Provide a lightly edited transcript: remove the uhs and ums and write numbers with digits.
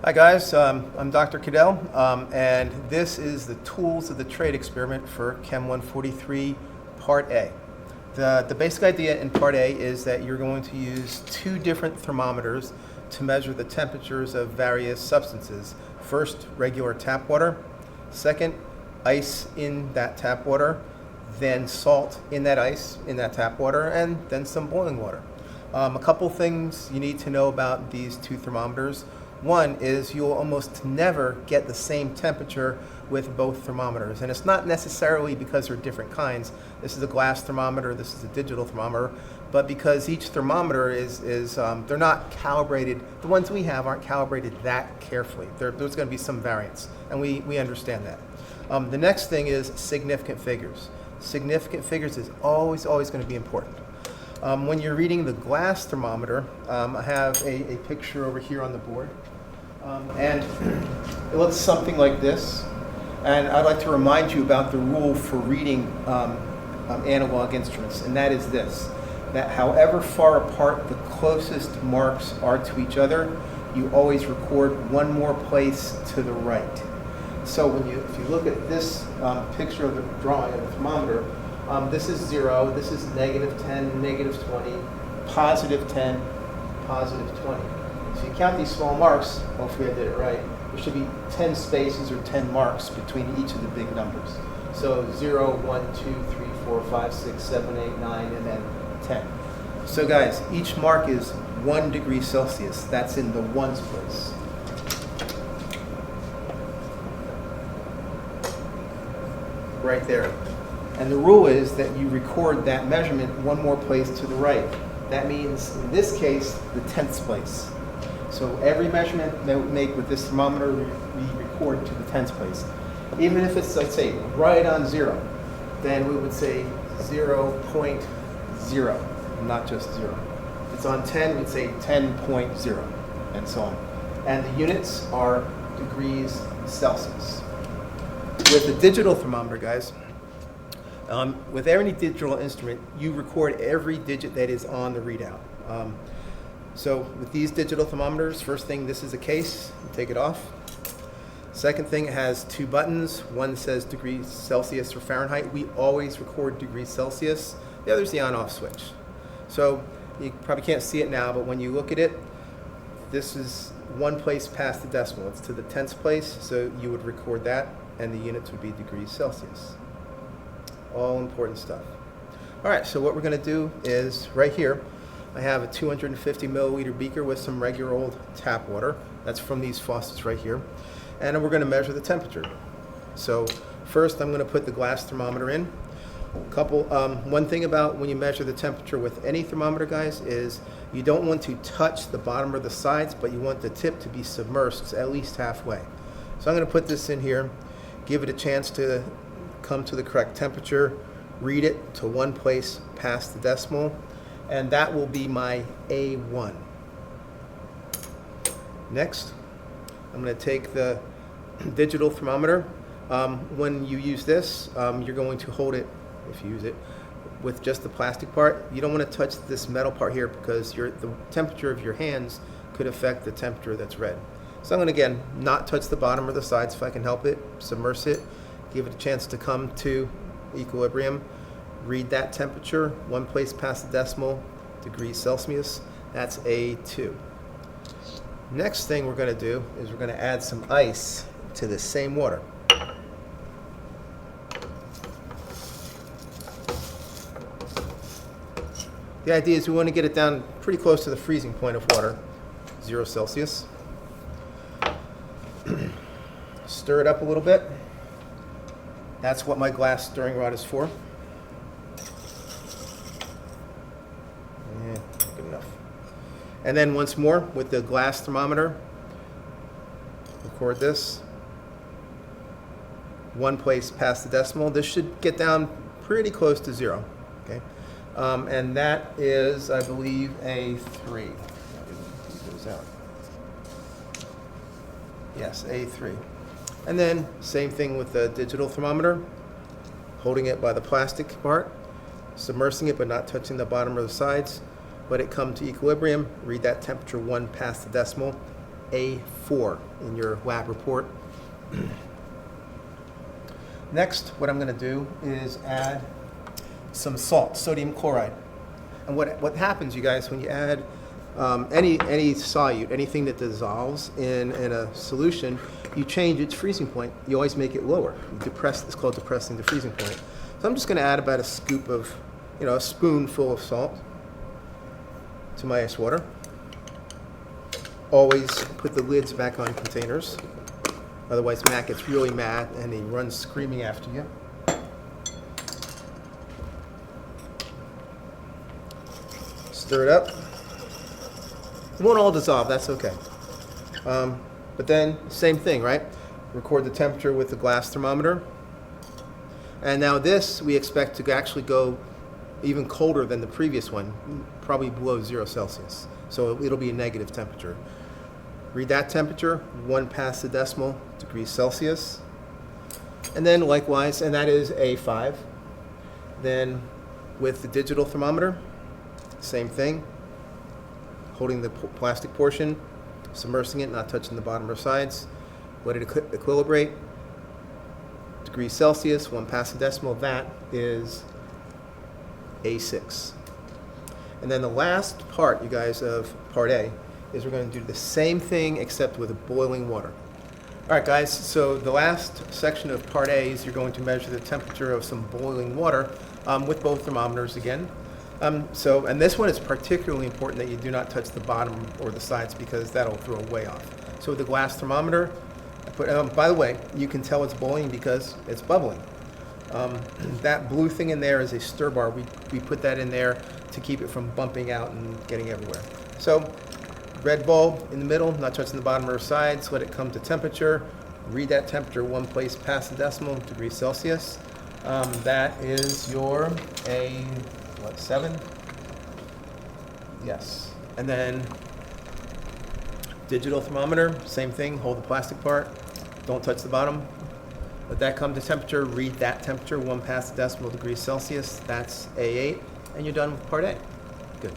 Hi guys, I'm Dr. Cadell, and this is the tools of the trade experiment for Chem 143 Part A. The basic idea in Part A is that you're going to use two different thermometers to measure the temperatures of various substances. First, regular tap water. Second, ice in that tap water. Then salt in that ice in that tap water, and then some boiling water. A couple things you need to know about these two thermometers. One is you'll almost never get the same temperature with both thermometers, and it's not necessarily because they're different kinds. This is a glass thermometer, this is a digital thermometer, but because each thermometer they're not calibrated. The ones we have aren't calibrated that carefully. There's going to be some variance, and we understand that. The next thing is significant figures. Significant figures is always going to be important. When you're reading the glass thermometer, I have a picture over here on the board. And it looks something like this. And I'd like to remind you about the rule for reading analog instruments, and that is this: that however far apart the closest marks are to each other, you always record one more place to the right. So if you look at this picture of the drawing of the thermometer, this is 0, this is -10, -20, +10, +20. So you count these small marks, hopefully I did it right, there should be 10 spaces or 10 marks between each of the big numbers. So 0, 1, 2, 3, 4, 5, 6, 7, 8, 9, and then 10. So guys, each mark is 1 degree Celsius. That's in the ones place. Right there. And the rule is that you record that measurement one more place to the right. That means, in this case, the 10th place. So every measurement that we make with this thermometer, we record to the 10th place. Even if it's, let's say, right on 0, then we would say 0.0, not just 0. If it's on 10, we'd say 10.0, and so on. And the units are degrees Celsius. With the digital thermometer, guys, with any digital instrument, you record every digit that is on the readout. So with these digital thermometers, first thing, this is a case. You take it off. Second thing, it has two buttons. One says degrees Celsius or Fahrenheit. We always record degrees Celsius. The other is the on-off switch. So you probably can't see it now, but when you look at it, this is one place past the decimal. It's to the 10th place, so you would record that, and the units would be degrees Celsius. All important stuff. All right, so what we're going to do is right here, I have a 250 milliliter beaker with some regular old tap water. That's from these faucets right here. And we're going to measure the temperature. So first I'm going to put the glass thermometer in. One thing about when you measure the temperature with any thermometer, guys, is you don't want to touch the bottom or the sides, but you want the tip to be submerged at least halfway. So I'm going to put this in here, give it a chance to come to the correct temperature, read it to one place past the decimal, and that will be my A1. Next, I'm going to take the digital thermometer. When you use this, you're going to hold it, if you use it, with just the plastic part. You don't want to touch this metal part here because the temperature of your hands could affect the temperature that's read. So I'm going to, again, not touch the bottom or the sides if I can help it, submerge it, give it a chance to come to equilibrium, read that temperature, one place past the decimal, degrees Celsius. That's A2. Next thing we're going to do is we're going to add some ice to this same water. The idea is we want to get it down pretty close to the freezing point of water, 0 Celsius. Stir it up a little bit. That's what my glass stirring rod is for. Yeah, good enough. And then once more with the glass thermometer, record this. One place past the decimal. This should get down pretty close to 0. Okay, and that is, I believe, A3. Yes, A3. And then same thing with the digital thermometer, holding it by the plastic part, submersing it but not touching the bottom or the sides, let it come to equilibrium, read that temperature one past the decimal, A4 in your lab report. Next, what I'm going to do is add some salt, sodium chloride. And what happens, you guys, when you add any solute, anything that dissolves in a solution, you change its freezing point. You always make it lower. You depress, it's called depressing the freezing point. So I'm just going to add about a scoop of, a spoonful of salt to my ice water. Always put the lids back on containers. Otherwise, Matt gets really mad and he runs screaming after you. Stir it up. It won't all dissolve, that's okay. But then, same thing, right? Record the temperature with the glass thermometer. And now this, we expect to actually go even colder than the previous one, probably below 0 Celsius. So it'll be a negative temperature. Read that temperature, 1 past the decimal degrees Celsius. And then likewise, and that is A5. Then with the digital thermometer, same thing. Holding the plastic portion, submersing it, not touching the bottom or sides. Let it equilibrate. Degrees Celsius, 1 past the decimal, that is A6. And then the last part, you guys, of part A is we're going to do the same thing except with boiling water. All right, guys, so the last section of part A is you're going to measure the temperature of some boiling water with both thermometers again. And this one is particularly important that you do not touch the bottom or the sides because that'll throw way off. So with the glass thermometer, I put, by the way, you can tell it's boiling because it's bubbling. That blue thing in there is a stir bar. We put that in there to keep it from bumping out and getting everywhere. So red bulb in the middle, not touching the bottom or sides, let it come to temperature. Read that temperature 1 place past the decimal, degrees Celsius. That is your A7? Yes. And then digital thermometer, same thing, hold the plastic part, don't touch the bottom. Let that come to temperature, read that temperature 1 past the decimal, degrees Celsius. That's A8, and you're done with part A. Good.